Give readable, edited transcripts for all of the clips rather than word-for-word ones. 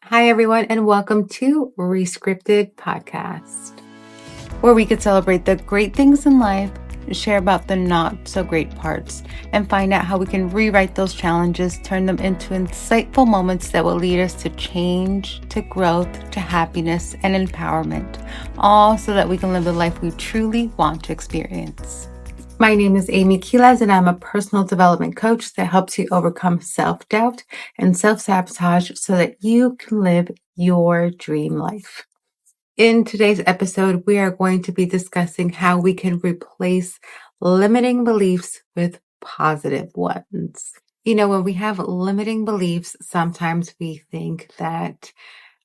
Hi, everyone, and welcome to Rescripted Podcast, where we could celebrate the great things in life, share about the not so great parts, and find out how we can rewrite those challenges, turn them into insightful moments that will lead us to change, to growth, to happiness, and empowerment, all so that we can live the life we truly want to experience. My name is Amy Quiles, and I'm a personal development coach that helps you overcome self-doubt and self-sabotage so that you can live your dream life. In today's episode, we are going to be discussing how we can replace limiting beliefs with positive ones. When we have limiting beliefs, sometimes we think that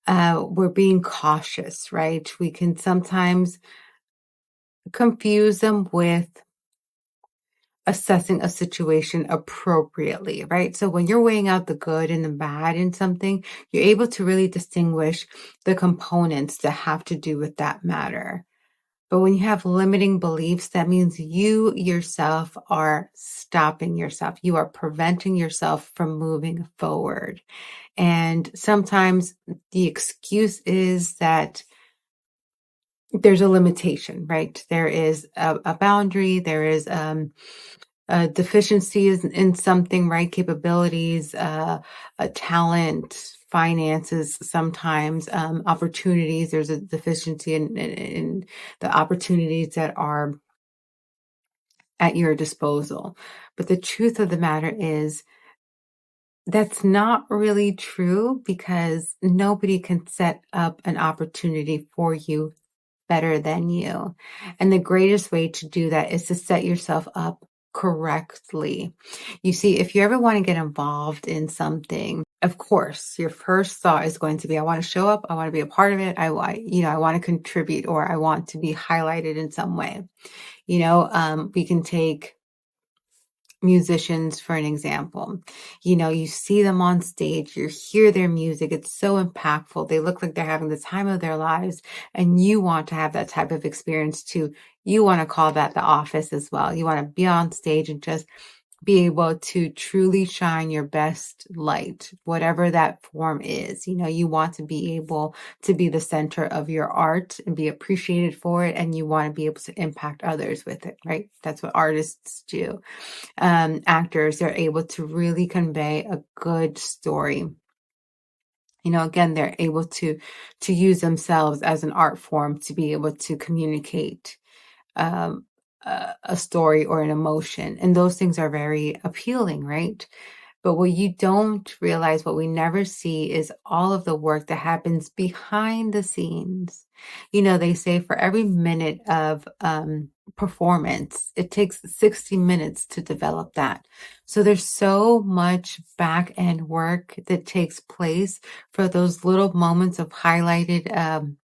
we're being cautious, right? We can sometimes confuse them with assessing a situation appropriately, right? So when you're weighing out the good and the bad in something, you're able to really distinguish the components that have to do with that matter. But when you have limiting beliefs, that means you yourself are stopping yourself. You are preventing yourself from moving forward. And sometimes the excuse is that there's a limitation, right? There is a boundary, there is deficiencies in something, right? Capabilities, a talent, finances, sometimes opportunities. There's a deficiency in the opportunities that are at your disposal. But the truth of the matter is that's not really true because nobody can set up an opportunity for you better than you. And the greatest way to do that is to set yourself up correctly. You see, if you ever want to get involved in something, of course, your first thought is going to be, I want to show up. I want to be a part of it. I want to contribute, or I want to be highlighted in some way. We can take musicians for an example. You see them on stage, you hear their music, it's so impactful. They look like they're having the time of their lives, and you want to have that type of experience too. You want to call that the office as well. You want to be on stage and just be able to truly shine your best light, whatever that form is. You want to be able to be the center of your art and be appreciated for it. And you want to be able to impact others with it, right? That's what artists do. Actors, they're able to really convey a good story. Again, they're able to use themselves as an art form to be able to communicate a story or an emotion. And those things are very appealing, right? But what you don't realize, what we never see, is all of the work that happens behind the scenes. They say for every minute of performance, it takes 60 minutes to develop that. So there's so much back end work that takes place for those little moments of highlighted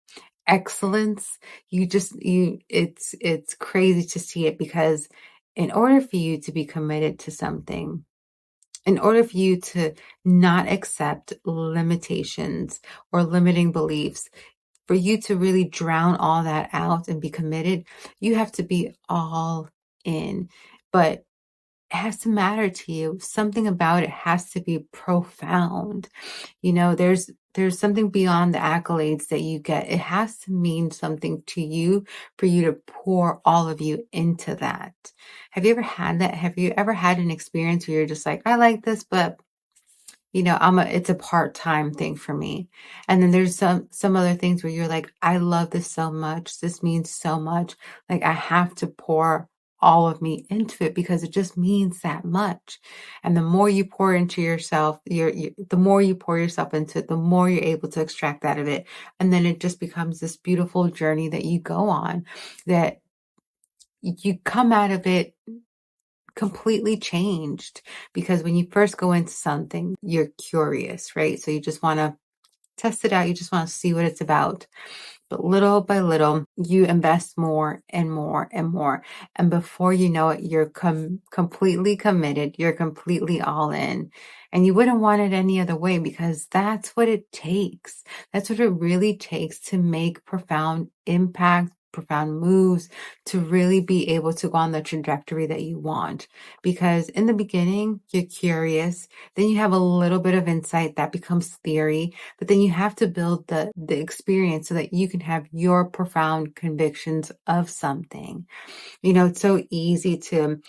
excellence. It's crazy to see it, because in order for you to be committed to something, in order for you to not accept limitations or limiting beliefs, for you to really drown all that out and be committed, you have to be all in. But it has to matter to you. Something about it has to be profound. There's something beyond the accolades that you get. It has to mean something to you for you to pour all of you into that. Have you ever had that? Have you ever had an experience where you're just like, I like this, but it's a part-time thing for me. And then there's some other things where you're like, I love this so much. This means so much. Like, I have to pour all of me into it because it just means that much. And the more you pour into yourself, the more you pour yourself into it, the more you're able to extract out of it. And then it just becomes this beautiful journey that you go on, that you come out of it completely changed. Because when you first go into something, you're curious, right? So you just want to test it out. You just want to see what it's about. But little by little, you invest more and more and more. And before you know it, you're completely committed. You're completely all in. And you wouldn't want it any other way, because that's what it takes. That's what it really takes to make profound impact, profound moves to really be able to go on the trajectory that you want. Because in the beginning, you're curious, then you have a little bit of insight that becomes theory, but then you have to build the experience so that you can have your profound convictions of something. It's so easy to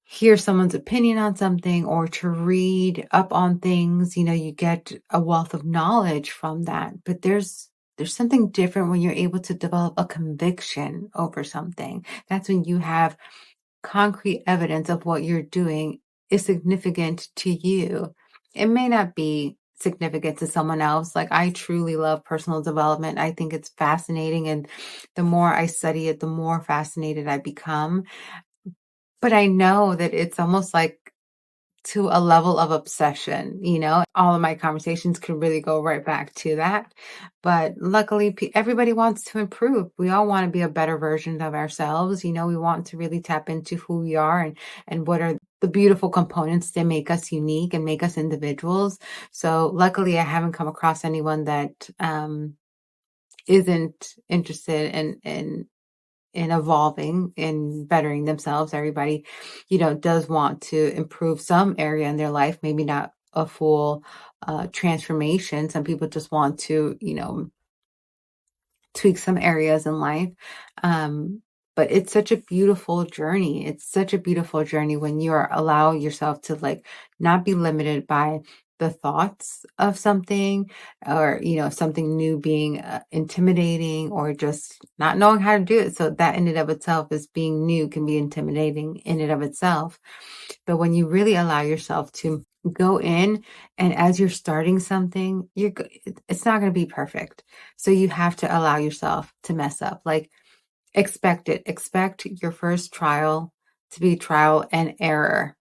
hear someone's opinion on something or to read up on things. You get a wealth of knowledge from that, but there's something different when you're able to develop a conviction over something. That's when you have concrete evidence of what you're doing is significant to you. It may not be significant to someone else. Like, I truly love personal development. I think it's fascinating. And the more I study it, the more fascinated I become. But I know that it's almost like to a level of obsession. All of my conversations could really go right back to that. But luckily, everybody wants to improve. We all want to be a better version of ourselves. We want to really tap into who we are and what are the beautiful components that make us unique and make us individuals. So luckily, I haven't come across anyone that isn't interested in evolving and bettering themselves. Everybody, does want to improve some area in their life, maybe not a full transformation. Some people just want to, tweak some areas in life. But it's such a beautiful journey. It's such a beautiful journey when you allow yourself to not be limited by the thoughts of something, or something new being intimidating, or just not knowing how to do it. So that in and of itself, is being new, can be intimidating in and of itself. But when you really allow yourself to go in, and as you're starting something, it's not going to be perfect. So you have to allow yourself to mess up. Expect it. Expect your first trial to be trial and error.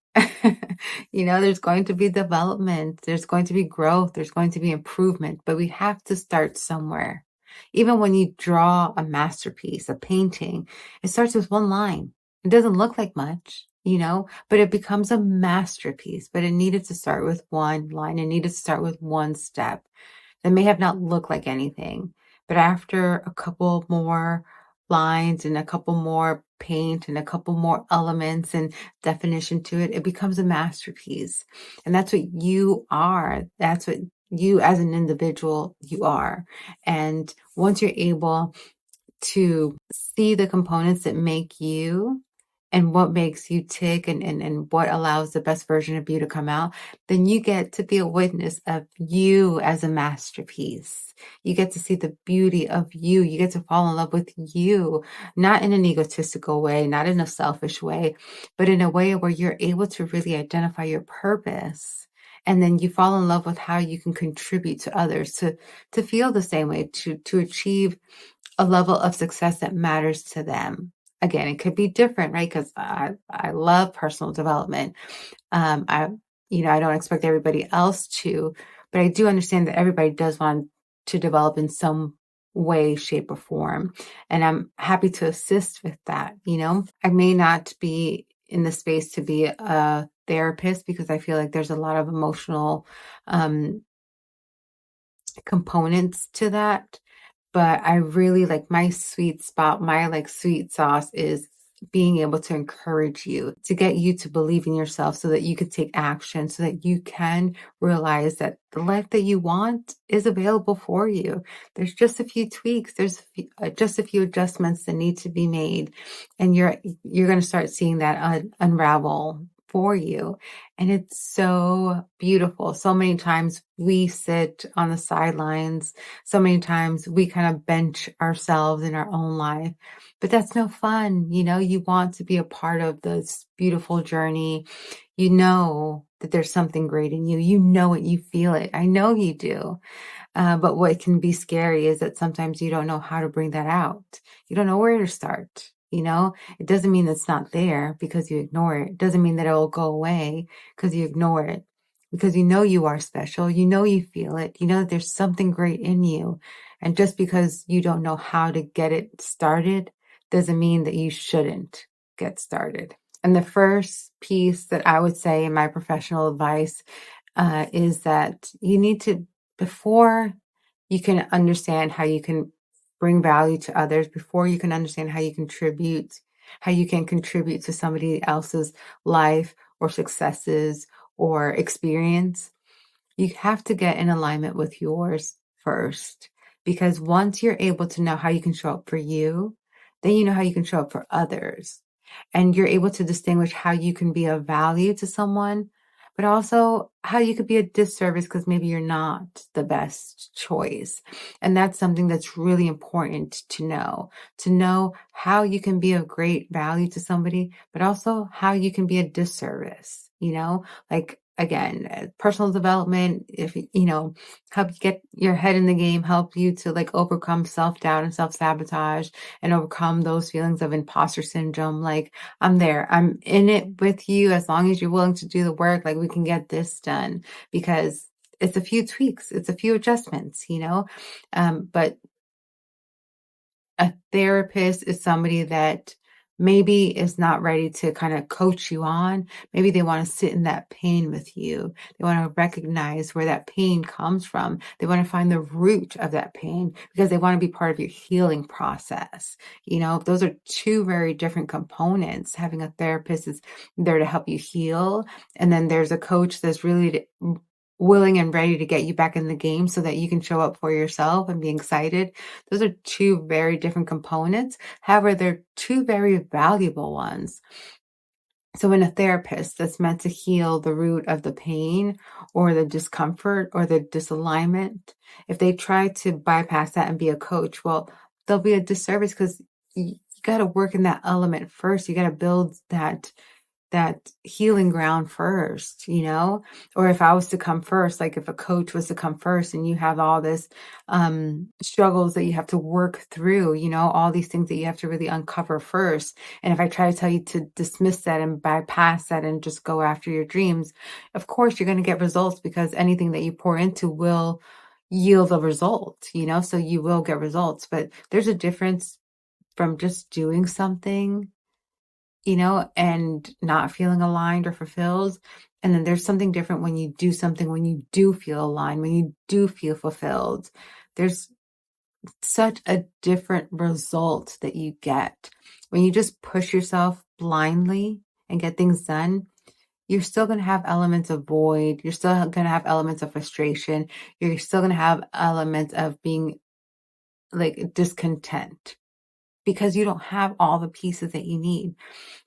There's going to be development, there's going to be growth, there's going to be improvement, but we have to start somewhere. Even when you draw a masterpiece, a painting, it starts with one line. It doesn't look like much, but it becomes a masterpiece. But it needed to start with one line. It needed to start with one step that may have not looked like anything. But after a couple more lines and a couple more paint and a couple more elements and definition to it, it becomes a masterpiece. And that's what you are. That's what you as an individual, you are. And once you're able to see the components that make you and what makes you tick, and what allows the best version of you to come out, then you get to be a witness of you as a masterpiece. You get to see the beauty of you. You get to fall in love with you, not in an egotistical way, not in a selfish way, but in a way where you're able to really identify your purpose. And then you fall in love with how you can contribute to others to feel the same way, to achieve a level of success that matters to them. Again, it could be different, right? Because I love personal development. I don't expect everybody else to, but I do understand that everybody does want to develop in some way, shape, or form. And I'm happy to assist with that. I may not be in the space to be a therapist, because I feel like there's a lot of emotional components to that. But I really my sweet spot, my sweet sauce is being able to encourage you, to get you to believe in yourself so that you can take action, so that you can realize that the life that you want is available for you. There's just a few tweaks. There's just a few adjustments that need to be made. And you're going to start seeing that unravel for you. And it's so beautiful. So many times we sit on the sidelines. So many times we kind of bench ourselves in our own life, but that's no fun. You want to be a part of this beautiful journey. You know that there's something great in you. You know it, you feel it. I know you do. But what can be scary is that sometimes you don't know how to bring that out. You don't know where to start. It doesn't mean it's not there because you ignore it. It doesn't mean that it will go away because you ignore it. Because you are special. You feel it. You know that there's something great in you. And just because you don't know how to get it started doesn't mean that you shouldn't get started. And the first piece that I would say in my professional advice is that you need to, before you can understand how you can bring value to others, before you can understand how you can contribute to somebody else's life or successes or experience, you have to get in alignment with yours first. Because once you're able to know how you can show up for you, then you know how you can show up for others. And you're able to distinguish how you can be of value to someone, but also how you could be a disservice because maybe you're not the best choice. And that's something that's really important to know how you can be of great value to somebody, but also how you can be a disservice, like again, personal development, if help you get your head in the game, help you to like overcome self-doubt and self-sabotage and overcome those feelings of imposter syndrome. Like, I'm there, I'm in it with you. As long as you're willing to do the work, like we can get this done, because it's a few tweaks, it's a few adjustments, but a therapist is somebody that maybe is not ready to kind of coach you on. Maybe they want to sit in that pain with you. They want to recognize where that pain comes from. They want to find the root of that pain because they want to be part of your healing process. Those are two very different components. Having a therapist is there to help you heal. And then there's a coach that's really willing and ready to get you back in the game so that you can show up for yourself and be excited. Those are two very different components. However, they're two very valuable ones. So in a therapist that's meant to heal the root of the pain or the discomfort or the disalignment, if they try to bypass that and be a coach, well, they'll be a disservice because you got to work in that element first. You got to build that healing ground first, or if I was to come first, like if a coach was to come first and you have all this struggles that you have to work through, all these things that you have to really uncover first. And if I try to tell you to dismiss that and bypass that and just go after your dreams, of course you're going to get results, because anything that you pour into will yield a result, so you will get results. But there's a difference from just doing something and not feeling aligned or fulfilled. And then there's something different when you do something, when you do feel aligned, when you do feel fulfilled. There's such a different result that you get. When you just push yourself blindly and get things done, you're still going to have elements of void. You're still going to have elements of frustration. You're still going to have elements of being like discontent because you don't have all the pieces that you need.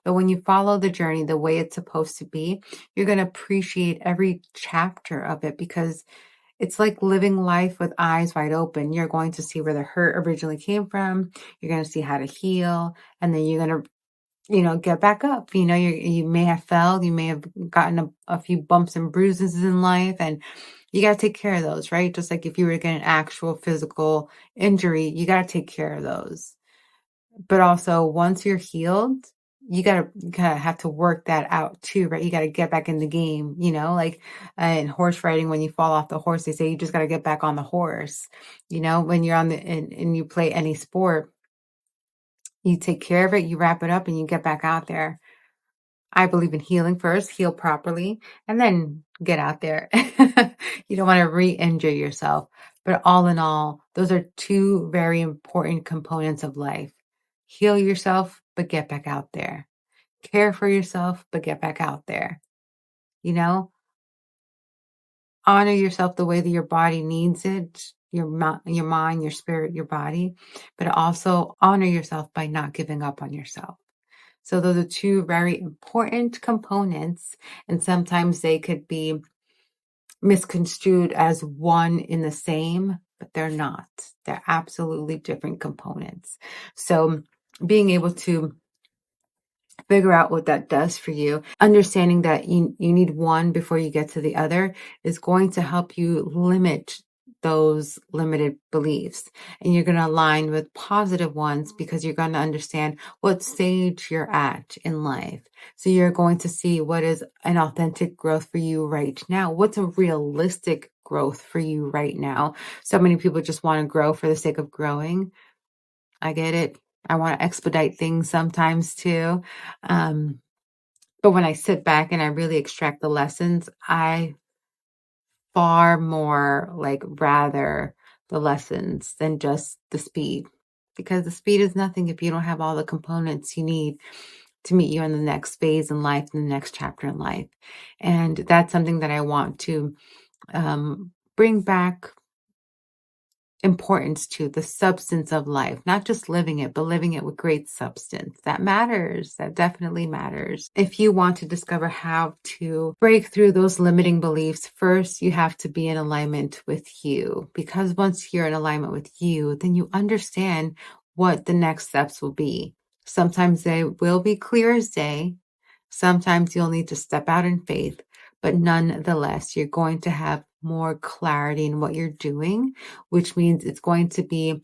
But when you follow the journey the way it's supposed to be, you're going to appreciate every chapter of it, because it's like living life with eyes wide open. You're going to see where the hurt originally came from. You're going to see how to heal. And then you're going to, get back up. You may have failed. You may have gotten a few bumps and bruises in life, and you got to take care of those, right? Just like if you were to get an actual physical injury, you got to take care of those. But also, once you're healed, you gotta kind of have to work that out too, right? You got to get back in the game, like in horse riding, when you fall off the horse, they say you just got to get back on the horse. When you're and you play any sport, you take care of it, you wrap it up, and you get back out there. I believe in healing first, heal properly, and then get out there. You don't want to re-injure yourself. But all in all, those are two very important components of life. Heal yourself, but get back out there. Care for yourself, but get back out there. Honor yourself the way that your body needs it, your mind, your spirit, your body, but also honor yourself by not giving up on yourself. So those are two very important components, and sometimes they could be misconstrued as one in the same, but they're not. They're absolutely different components. So being able to figure out what that does for you, understanding that you need one before you get to the other, is going to help you limit those limited beliefs, and you're going to align with positive ones because you're going to understand what stage you're at in life. So you're going to see what is an authentic growth for you right now. What's a realistic growth for you right now? So many people just want to grow for the sake of growing. I get it. I want to expedite things sometimes too. But when I sit back and I really extract the lessons, I far more like rather the lessons than just the speed. because the speed is nothing if you don't have all the components you need to meet you in the next phase in life, in the next chapter in life. And that's something that I want to bring back importance to, the substance of life, not just living it, but living it with great substance. That matters. That definitely matters. If you want to discover how to break through those limiting beliefs, first you have to be in alignment with you, because once you're in alignment with you, then you understand what the next steps will be. Sometimes they will be clear as day. Sometimes you'll need to step out in faith, but nonetheless, you're going to have more clarity in what you're doing, which means it's going to be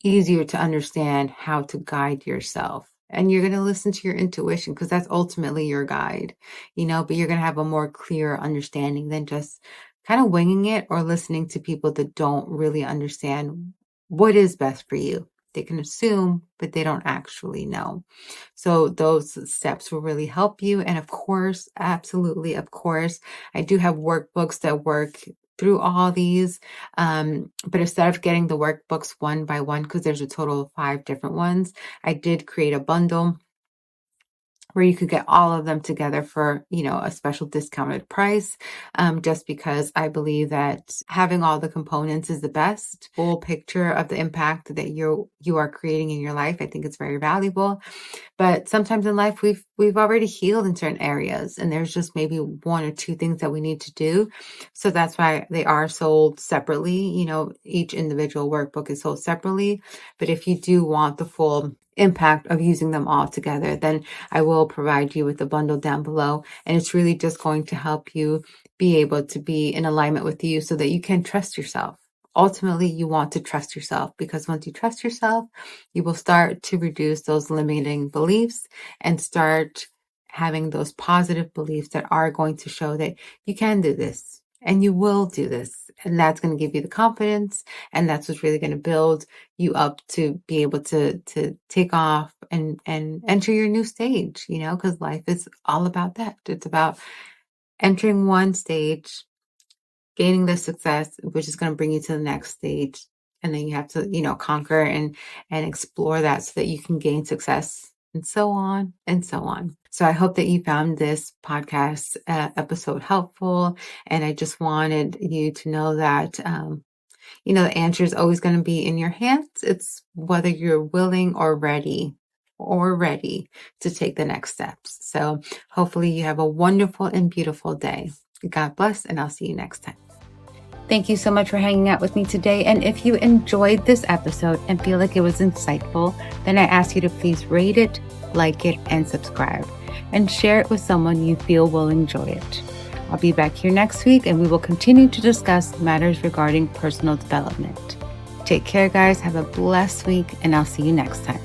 easier to understand how to guide yourself. And you're going to listen to your intuition because that's ultimately your guide, but you're going to have a more clear understanding than just kind of winging it or listening to people that don't really understand what is best for you. They can assume, but they don't actually know. So those steps will really help you. And of course, absolutely, of course, I do have workbooks that work through all these. But instead of getting the workbooks one by one, because there's a total of 5 different ones, I did create a bundle where you could get all of them together for, a special discounted price, just because I believe that having all the components is the best full picture of the impact that you are creating in your life. I think it's very valuable. But sometimes in life, we've already healed in certain areas, and there's just maybe 1 or 2 things that we need to do. So that's why they are sold separately. Each individual workbook is sold separately. But if you do want the full impact of using them all together, then I will provide you with a bundle down below. And it's really just going to help you be able to be in alignment with you so that you can trust yourself. Ultimately, you want to trust yourself, because once you trust yourself, you will start to reduce those limiting beliefs and start having those positive beliefs that are going to show that you can do this and you will do this. And that's going to give you the confidence. And that's what's really going to build you up to be able to take off and enter your new stage, because life is all about that. It's about entering one stage, gaining the success, which is going to bring you to the next stage. And then you have to, conquer and explore that so that you can gain success, and so on and so on. So I hope that you found this podcast episode helpful. And I just wanted you to know that, the answer is always going to be in your hands. It's whether you're willing or ready to take the next steps. So hopefully you have a wonderful and beautiful day. God bless, and I'll see you next time. Thank you so much for hanging out with me today. And if you enjoyed this episode and feel like it was insightful, then I ask you to please rate it, like it, and subscribe. And share it with someone you feel will enjoy it. I'll be back here next week, and we will continue to discuss matters regarding personal development. Take care, guys. Have a blessed week, and I'll see you next time.